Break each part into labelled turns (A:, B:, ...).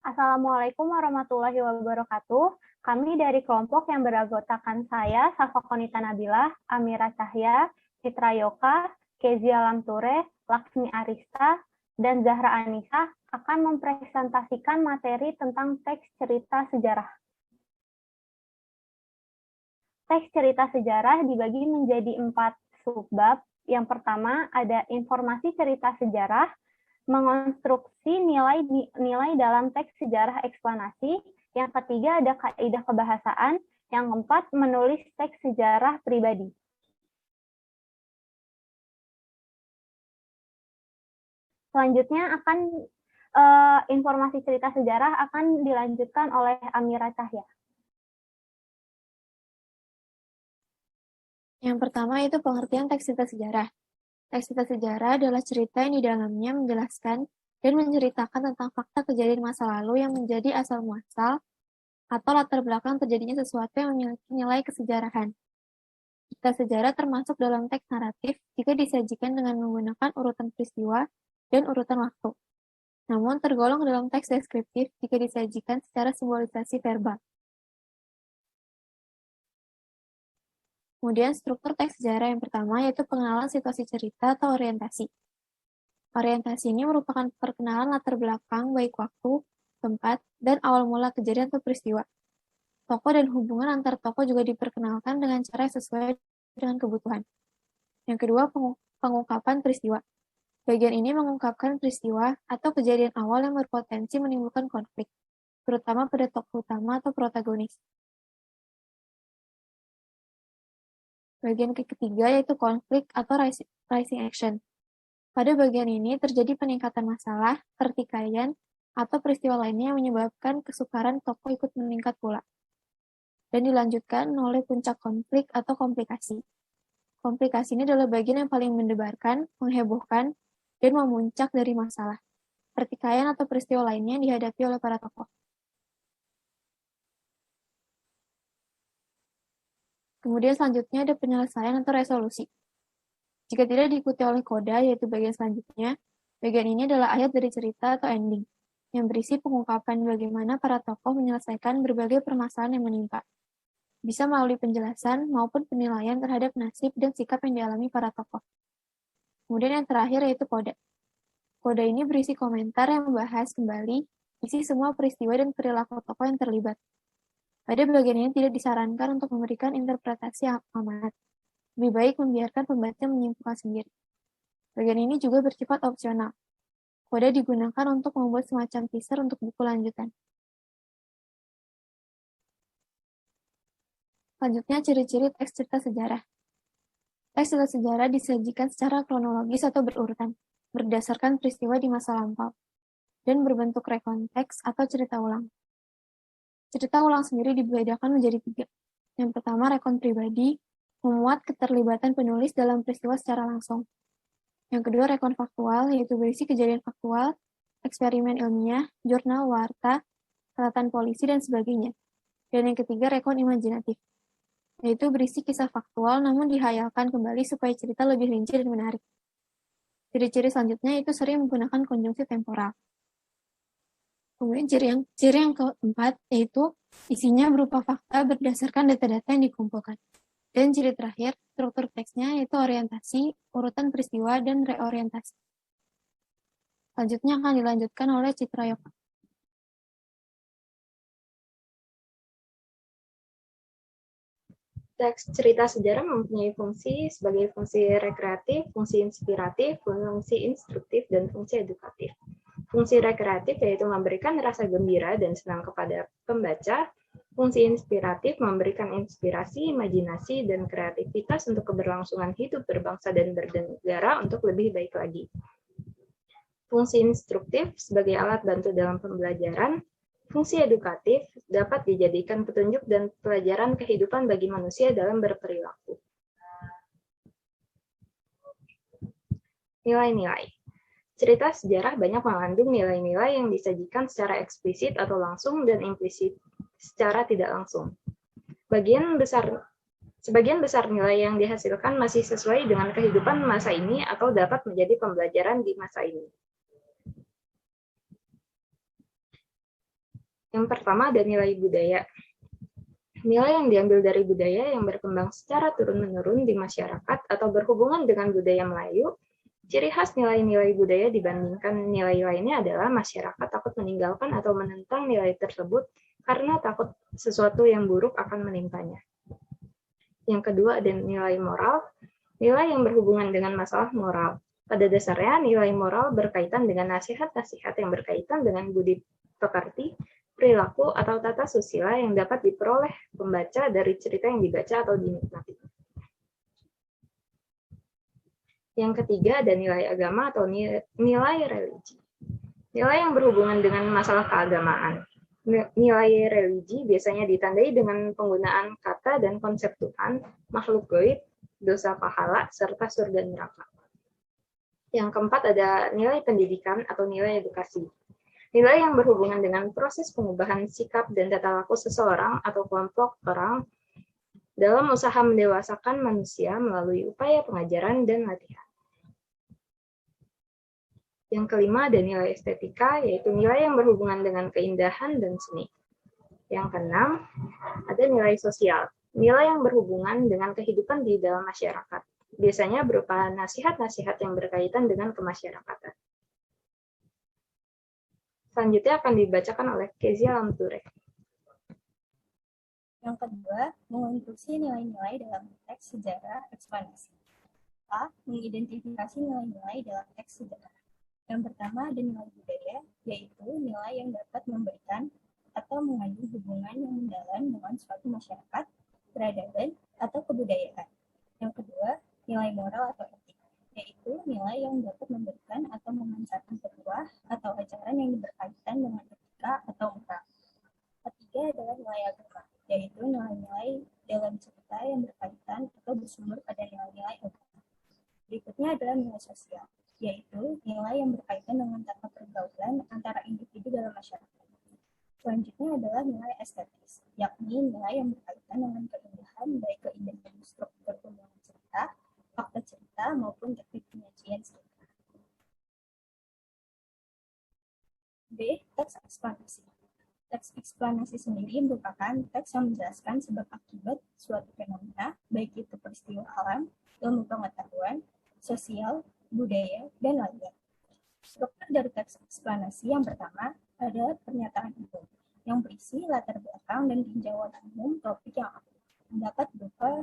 A: Assalamualaikum warahmatullahi wabarakatuh. Kami dari kelompok yang beranggotakan saya, Safa Konita Nabilah, Amira Cahya, Citra Yoka, Kezia Lamture, Laksmi Arista, dan Zahra Anissa akan mempresentasikan materi tentang teks cerita sejarah. Teks cerita sejarah dibagi menjadi 4 subbab. Yang pertama ada informasi cerita sejarah, mengonstruksi nilai dalam teks sejarah eksplanasi. Yang ketiga ada kaidah kebahasaan. Yang keempat menulis teks sejarah pribadi. Selanjutnya akan informasi cerita sejarah akan dilanjutkan oleh Amira Cahya.
B: Yang pertama itu pengertian teks cerita sejarah. Teks cerita sejarah adalah cerita yang di dalamnya menjelaskan dan menceritakan tentang fakta kejadian masa lalu yang menjadi asal muasal atau latar belakang terjadinya sesuatu yang memiliki nilai kesejarahan. Cerita sejarah termasuk dalam teks naratif jika disajikan dengan menggunakan urutan peristiwa dan urutan waktu. Namun tergolong dalam teks deskriptif jika disajikan secara simbolisasi verbal. Kemudian struktur teks sejarah yang pertama yaitu pengenalan situasi cerita atau orientasi. Orientasi ini merupakan perkenalan latar belakang baik waktu, tempat, dan awal mula kejadian atau peristiwa. Tokoh dan hubungan antar tokoh juga diperkenalkan dengan cara yang sesuai dengan kebutuhan. Yang kedua, pengungkapan peristiwa. Bagian ini mengungkapkan peristiwa atau kejadian awal yang berpotensi menimbulkan konflik, terutama pada tokoh utama atau protagonis. Bagian ketiga yaitu konflik atau rising action. Pada bagian ini terjadi peningkatan masalah, pertikaian, atau peristiwa lainnya yang menyebabkan kesukaran tokoh ikut meningkat pula. Dan dilanjutkan oleh puncak konflik atau komplikasi. Komplikasi ini adalah bagian yang paling mendebarkan, menghebohkan, dan memuncak dari masalah, pertikaian atau peristiwa lainnya yang dihadapi oleh para tokoh. Kemudian selanjutnya ada penyelesaian atau resolusi. Jika tidak diikuti oleh koda, yaitu bagian selanjutnya, bagian ini adalah akhir dari cerita atau ending, yang berisi pengungkapan bagaimana para tokoh menyelesaikan berbagai permasalahan yang menimpa. Bisa melalui penjelasan maupun penilaian terhadap nasib dan sikap yang dialami para tokoh. Kemudian yang terakhir yaitu koda. Koda ini berisi komentar yang membahas kembali isi semua peristiwa dan perilaku tokoh yang terlibat. Pada bagian ini tidak disarankan untuk memberikan interpretasi amanat. Lebih baik membiarkan pembaca menyimpulkan sendiri. Bagian ini juga bersifat opsional. Koda digunakan untuk membuat semacam teaser untuk buku lanjutan. Selanjutnya, ciri-ciri teks cerita sejarah. Teks cerita sejarah disajikan secara kronologis atau berurutan, berdasarkan peristiwa di masa lampau, dan berbentuk rekonteks atau cerita ulang. Cerita ulang sendiri dibedakan menjadi 3. Yang pertama, rekon pribadi, memuat keterlibatan penulis dalam peristiwa secara langsung. Yang kedua, rekon faktual, yaitu berisi kejadian faktual, eksperimen ilmiah, jurnal warta, catatan polisi, dan sebagainya. Dan yang ketiga, rekon imajinatif, yaitu berisi kisah faktual namun dihayalkan kembali supaya cerita lebih rinci dan menarik. Ciri-ciri selanjutnya itu sering menggunakan konjungsi temporal. Kemudian ciri yang keempat yaitu isinya berupa fakta berdasarkan data-data yang dikumpulkan. Dan ciri terakhir, struktur teksnya yaitu orientasi, urutan peristiwa, dan reorientasi. Selanjutnya akan dilanjutkan oleh Citra Yoka.
C: Teks cerita sejarah mempunyai fungsi sebagai fungsi rekreatif, fungsi inspiratif, fungsi instruktif, dan fungsi edukatif. Fungsi rekreatif yaitu memberikan rasa gembira dan senang kepada pembaca. Fungsi inspiratif memberikan inspirasi, imajinasi, dan kreativitas untuk keberlangsungan hidup berbangsa dan bernegara untuk lebih baik lagi. Fungsi instruktif sebagai alat bantu dalam pembelajaran. Fungsi edukatif dapat dijadikan petunjuk dan pelajaran kehidupan bagi manusia dalam berperilaku. Nilai-nilai. Cerita sejarah banyak mengandung nilai-nilai yang disajikan secara eksplisit atau langsung dan implisit secara tidak langsung. Sebagian besar nilai yang dihasilkan masih sesuai dengan kehidupan masa ini atau dapat menjadi pembelajaran di masa ini. Yang pertama ada nilai budaya. Nilai yang diambil dari budaya yang berkembang secara turun-menurun di masyarakat atau berhubungan dengan budaya Melayu. Ciri khas nilai-nilai budaya dibandingkan nilai lainnya adalah masyarakat takut meninggalkan atau menentang nilai tersebut karena takut sesuatu yang buruk akan menimpanya. Yang kedua ada nilai moral. Nilai yang berhubungan dengan masalah moral. Pada dasarnya, nilai moral berkaitan dengan nasihat-nasihat yang berkaitan dengan budi pekerti, perilaku, atau tata susila yang dapat diperoleh pembaca dari cerita yang dibaca atau dinikmati. Yang ketiga ada nilai agama atau nilai religi. Nilai yang berhubungan dengan masalah keagamaan. Nilai religi biasanya ditandai dengan penggunaan kata dan konsep Tuhan, makhluk gaib, dosa pahala, serta surga neraka. Yang keempat ada nilai pendidikan atau nilai edukasi. Nilai yang berhubungan dengan proses pengubahan sikap dan tata laku seseorang atau kelompok orang dalam usaha mendewasakan manusia melalui upaya pengajaran dan latihan. Yang kelima ada nilai estetika, yaitu nilai yang berhubungan dengan keindahan dan seni. Yang keenam ada nilai sosial, nilai yang berhubungan dengan kehidupan di dalam masyarakat, biasanya berupa nasihat-nasihat yang berkaitan dengan kemasyarakatan. Selanjutnya akan dibacakan oleh Kezia Lamture.
D: Yang kedua, mengonstruksi nilai-nilai dalam teks sejarah eksplanasi. A. Mengidentifikasi nilai-nilai dalam teks sejarah. Yang pertama ada nilai budaya, yaitu nilai yang dapat memberikan atau mengandung hubungan yang mendalam dengan suatu masyarakat, peradaban, atau kebudayaan. Yang kedua, nilai moral atau etik, yaitu nilai yang dapat memberikan atau memancarkan petuah atau ajaran yang berkaitan dengan etika atau moral. Ketiga adalah nilai agama, yaitu nilai-nilai dalam cerita yang berkaitan atau bersumber pada nilai-nilai agama. Berikutnya adalah nilai sosial, yaitu nilai yang berkaitan dengan tata pergaulan antara individu dalam masyarakat. Selanjutnya adalah nilai estetis, yakni nilai yang berkaitan dengan keindahan, baik keindahan struktur pembangunan cerita, fakta cerita, maupun teknik penyajian cerita. B. Teks eksplanasi. Teks eksplanasi sendiri merupakan teks yang menjelaskan sebab akibat suatu fenomena, baik itu peristiwa alam, ilmu pengetahuan, sosial, budaya, dan lainnya. Struktur dari teks eksplanasi yang pertama ada pernyataan umum yang berisi latar belakang dan tinjauan umum topik yang dapat berupa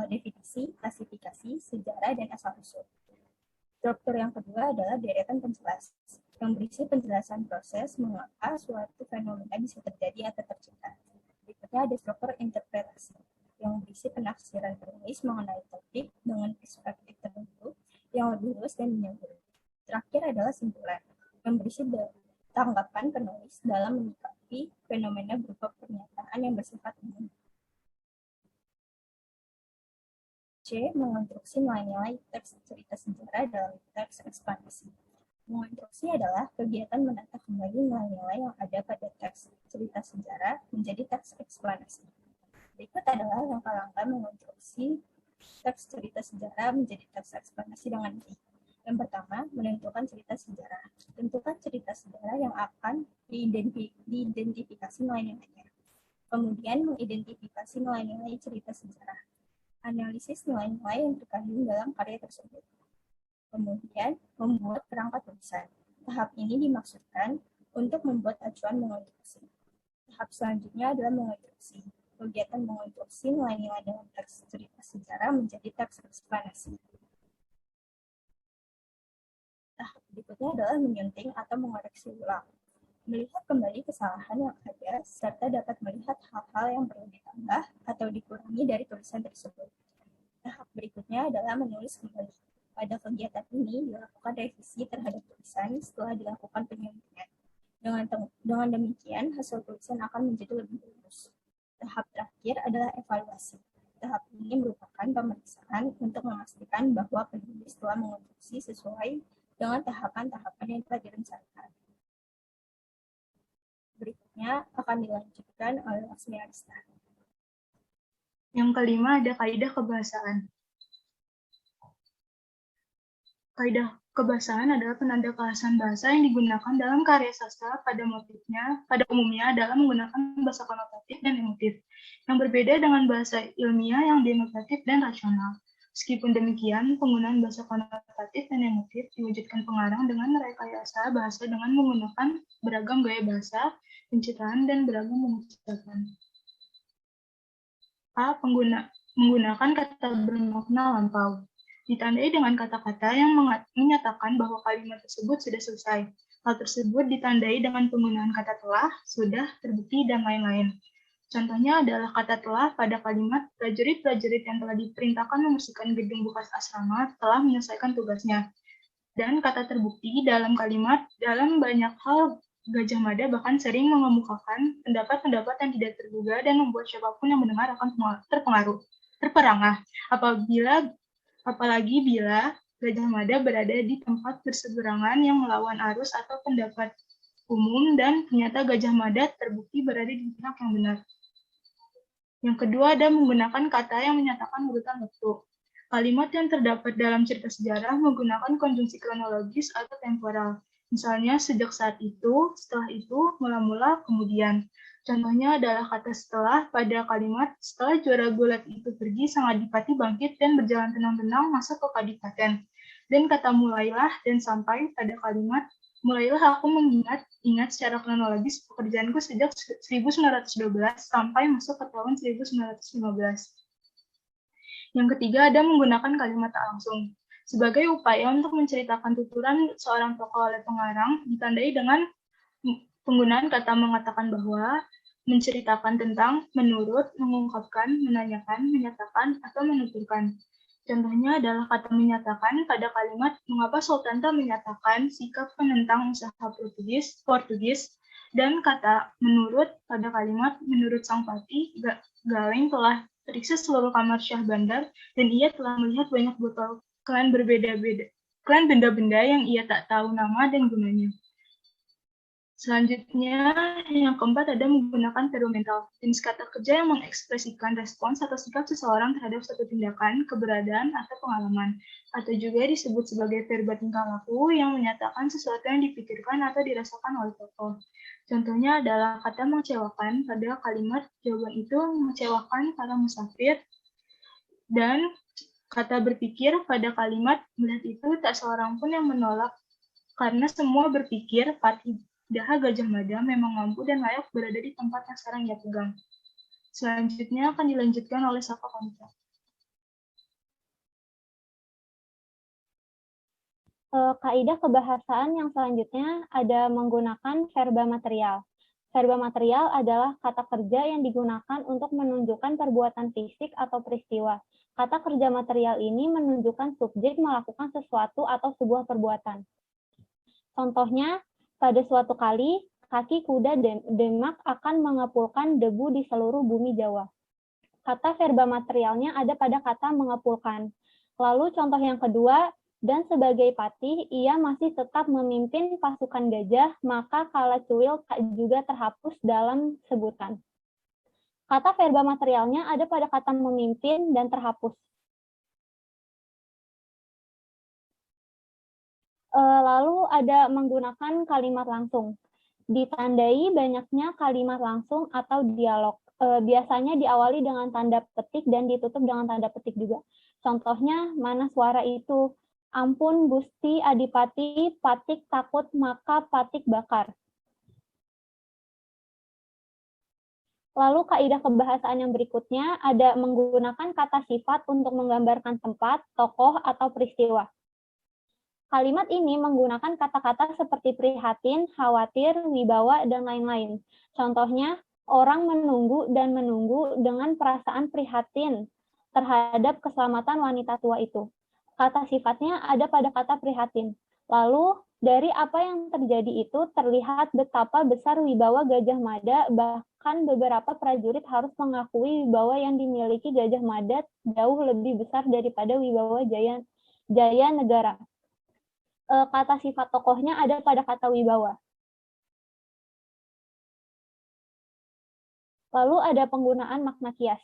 D: definisi, klasifikasi, sejarah, dan asal-usul. Struktur yang kedua adalah deretan penjelasan yang berisi penjelasan proses mengapa suatu fenomena bisa terjadi atau tercipta. Berikutnya ada struktur interpretasi yang berisi penafsiran penulis mengenai topik dengan perspektif tertentu yang lebih luas dan menyeluruh. Terakhir adalah simpulan yang berisi tanggapan penulis dalam menyikapi fenomena berupa pernyataan yang bersifat umum. C. Mengonstruksi nilai-nilai teks cerita sejarah dalam teks eksplanasi. Mengonstruksi adalah kegiatan menata kembali nilai-nilai yang ada pada teks cerita sejarah menjadi teks eksplanasi. Berikut adalah langkah-langkah mengonstruksi teks cerita sejarah menjadi teks eksplanasi dengan baik. Yang pertama, menentukan cerita sejarah. Tentukan cerita sejarah yang akan diidentifikasi nilai-nilainya. Kemudian, mengidentifikasi nilai-nilai cerita sejarah. Analisis nilai-nilai yang terkandung dalam karya tersebut. Kemudian, membuat kerangka tulisan. Tahap ini dimaksudkan untuk membuat acuan mengonstruksi. Tahap selanjutnya adalah mengonstruksi. Kegiatan mengonstruksi nilai-nilai dalam teks cerita sejarah menjadi teks eksplanasi. Tahap berikutnya adalah menyunting atau mengoreksi ulang. Melihat kembali kesalahan yang ada, serta dapat melihat hal-hal yang perlu ditambah atau dikurangi dari tulisan tersebut. Tahap berikutnya adalah menulis kembali. Pada kegiatan ini dilakukan revisi terhadap tulisan setelah dilakukan penyuntingan. Dengan demikian, hasil tulisan akan menjadi lebih bagus. Tahap terakhir adalah evaluasi. Tahap ini merupakan pemeriksaan untuk memastikan bahwa penulis telah mengonstruksi sesuai dengan tahapan-tahapan yang telah direncanakan. Berikutnya akan dilanjutkan oleh Laksmi Arista.
E: Yang kelima ada kaidah kebahasaan. Kaidah Kebahasaan adalah penanda kehasan bahasa yang digunakan dalam karya sastra pada umumnya adalah menggunakan bahasa konotatif dan emotif, yang berbeda dengan bahasa ilmiah yang denotatif dan rasional. Meskipun demikian, penggunaan bahasa konotatif dan emotif diwujudkan pengarang dengan rekayasa bahasa dengan menggunakan beragam gaya bahasa, pencitraan, dan beragam pengucapan. A. Menggunakan kata bermakna lampau. Ditandai dengan kata-kata yang menyatakan bahwa kalimat tersebut sudah selesai. Hal tersebut ditandai dengan penggunaan kata telah, sudah, terbukti, dan lain-lain. Contohnya adalah kata telah pada kalimat prajurit-prajurit yang telah diperintahkan membersihkan gedung bekas asrama telah menyelesaikan tugasnya. Dan kata terbukti dalam kalimat dalam banyak hal Gajah Mada bahkan sering mengemukakan pendapat-pendapat yang tidak terduga dan membuat siapapun yang mendengar akan terperangah. Apalagi bila Gajah Mada berada di tempat berseberangan yang melawan arus atau pendapat umum dan ternyata Gajah Mada terbukti berada di pihak yang benar. Yang kedua ada menggunakan kata yang menyatakan urutan waktu. Kalimat yang terdapat dalam cerita sejarah menggunakan konjungsi kronologis atau temporal. Misalnya, sejak saat itu, setelah itu, mula-mula, kemudian. Contohnya adalah kata setelah pada kalimat, setelah juara gulat itu pergi, sang adipati bangkit dan berjalan tenang-tenang masuk ke kadipaten. Dan kata mulailah dan sampai pada kalimat, mulailah aku ingat secara kronologis pekerjaanku sejak 1912 sampai masuk ke tahun 1915. Yang ketiga ada menggunakan kalimat tak langsung. Sebagai upaya untuk menceritakan tuturan seorang tokoh oleh pengarang, ditandai dengan penggunaan kata mengatakan bahwa, menceritakan tentang, menurut, mengungkapkan, menanyakan, menyatakan, atau menuturkan. Contohnya adalah kata menyatakan pada kalimat mengapa Sultan tak menyatakan sikap penentang usaha Portugis dan kata menurut pada kalimat menurut Sang Patih, Galeng telah periksa seluruh kamar Syah Bandar dan ia telah melihat banyak botol klan benda-benda yang ia tak tahu nama dan gunanya. Selanjutnya, yang keempat ada menggunakan verba mental, jenis kata kerja yang mengekspresikan respons atau sikap seseorang terhadap suatu tindakan, keberadaan, atau pengalaman, atau juga disebut sebagai verba tingkah laku yang menyatakan sesuatu yang dipikirkan atau dirasakan oleh tokoh. Contohnya adalah kata mengecewakan pada kalimat jawaban itu mengecewakan para musafir, dan kata berpikir pada kalimat melihat itu tak seorang pun yang menolak karena semua berpikir Patih Daha Gajah Mada memang mampu dan layak berada di tempat yang sekarang ia pegang. Selanjutnya akan dilanjutkan oleh Saka Konca.
A: Kaidah kebahasaan yang selanjutnya ada menggunakan verba material. Verba material adalah kata kerja yang digunakan untuk menunjukkan perbuatan fisik atau peristiwa. Kata kerja material ini menunjukkan subjek melakukan sesuatu atau sebuah perbuatan. Contohnya, pada suatu kali, kaki kuda Demak akan mengepulkan debu di seluruh bumi Jawa. Kata verba materialnya ada pada kata mengepulkan. Lalu contoh yang kedua, dan sebagai patih, ia masih tetap memimpin pasukan gajah, maka kala cuil juga terhapus dalam sebutan. Kata verba materialnya ada pada kata memimpin dan terhapus. Lalu ada menggunakan kalimat langsung. Ditandai banyaknya kalimat langsung atau dialog. Biasanya diawali dengan tanda petik dan ditutup dengan tanda petik juga. Contohnya, mana suara itu? Ampun Gusti Adipati, patik takut maka patik bakar. Lalu kaidah kebahasaan yang berikutnya ada menggunakan kata sifat untuk menggambarkan tempat, tokoh, atau peristiwa. Kalimat ini menggunakan kata-kata seperti prihatin, khawatir, wibawa, dan lain-lain. Contohnya, orang menunggu dan menunggu dengan perasaan prihatin terhadap keselamatan wanita tua itu. Kata sifatnya ada pada kata prihatin. Lalu, dari apa yang terjadi itu terlihat betapa besar wibawa Gajah Mada, bahkan beberapa prajurit harus mengakui wibawa yang dimiliki Gajah Mada jauh lebih besar daripada wibawa Jaya Negara. Kata sifat tokohnya ada pada kata wibawa. Lalu ada penggunaan makna kias.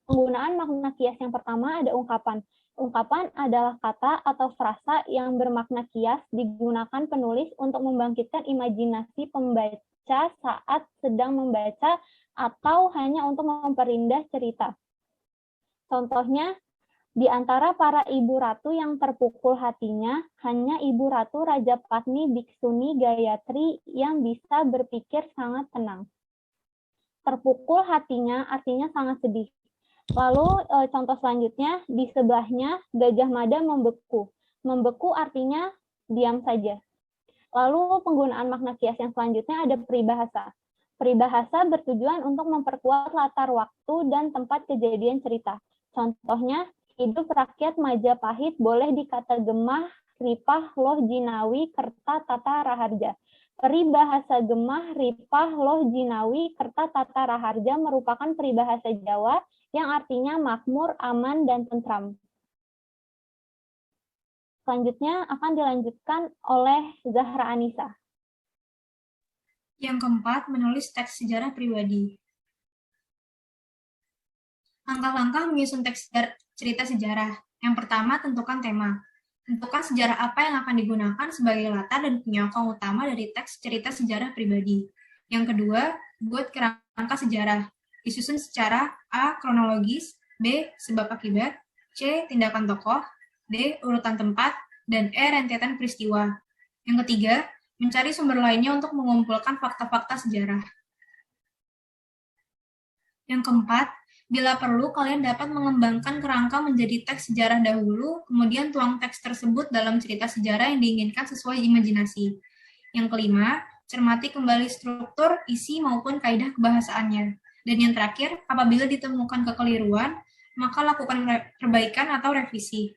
A: Penggunaan makna kias yang pertama ada ungkapan. Ungkapan adalah kata atau frasa yang bermakna kias digunakan penulis untuk membangkitkan imajinasi pembaca saat sedang membaca atau hanya untuk memperindah cerita. Contohnya, di antara para ibu ratu yang terpukul hatinya, hanya ibu ratu Raja Patni Biksuni Gayatri yang bisa berpikir sangat tenang. Terpukul hatinya artinya sangat sedih. Lalu contoh selanjutnya, di sebelahnya Gajah Mada membeku. Membeku artinya diam saja. Lalu penggunaan makna kias yang selanjutnya ada peribahasa. Peribahasa bertujuan untuk memperkuat latar waktu dan tempat kejadian cerita. Contohnya, hidup rakyat Majapahit boleh dikata gemah, ripah, loh jinawi, kerta, tata, raharja. Peribahasa gemah, ripah, loh jinawi, kerta, tata, raharja merupakan peribahasa Jawa yang artinya makmur, aman, dan tentram. Selanjutnya akan dilanjutkan oleh Zahra Anissa.
F: Yang keempat, menulis teks sejarah pribadi. Langkah-langkah menyusun teks cerita sejarah. Yang pertama, tentukan tema. Tentukan sejarah apa yang akan digunakan sebagai latar dan penyokong utama dari teks cerita sejarah pribadi. Yang kedua, buat kerangka sejarah. Disusun secara A. Kronologis, B. Sebab akibat, C. Tindakan tokoh, D. Urutan tempat, dan E. Rentetan peristiwa. Yang ketiga, mencari sumber lainnya untuk mengumpulkan fakta-fakta sejarah. Yang keempat, bila perlu, kalian dapat mengembangkan kerangka menjadi teks sejarah dahulu, kemudian tuang teks tersebut dalam cerita sejarah yang diinginkan sesuai imajinasi. Yang kelima, cermati kembali struktur, isi, maupun kaidah kebahasaannya. Dan yang terakhir, apabila ditemukan kekeliruan, maka lakukan perbaikan atau revisi.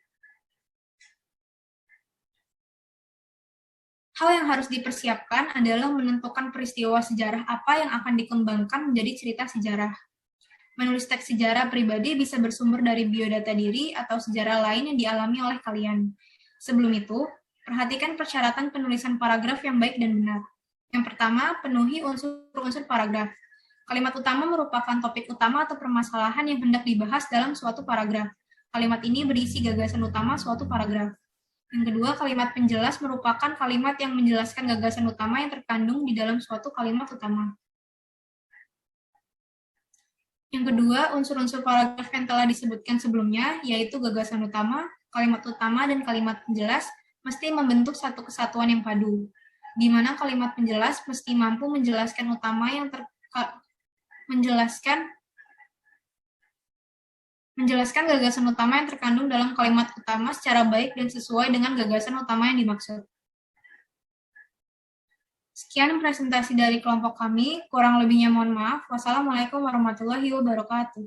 F: Hal yang harus dipersiapkan adalah menentukan peristiwa sejarah apa yang akan dikembangkan menjadi cerita sejarah. Menulis teks sejarah pribadi bisa bersumber dari biodata diri atau sejarah lain yang dialami oleh kalian. Sebelum itu, perhatikan persyaratan penulisan paragraf yang baik dan benar. Yang pertama, penuhi unsur-unsur paragraf. Kalimat utama merupakan topik utama atau permasalahan yang hendak dibahas dalam suatu paragraf. Kalimat ini berisi gagasan utama suatu paragraf. Yang kedua, kalimat penjelas merupakan kalimat yang menjelaskan gagasan utama yang terkandung di dalam suatu kalimat utama. Yang kedua, unsur-unsur paragraf yang telah disebutkan sebelumnya, yaitu gagasan utama, kalimat utama, dan kalimat penjelas, mesti membentuk satu kesatuan yang padu, di mana kalimat penjelas mesti mampu menjelaskan utama yang menjelaskan gagasan utama yang terkandung dalam kalimat utama secara baik dan sesuai dengan gagasan utama yang dimaksud. Sekian presentasi dari kelompok kami, kurang lebihnya mohon maaf. Wassalamualaikum warahmatullahi wabarakatuh.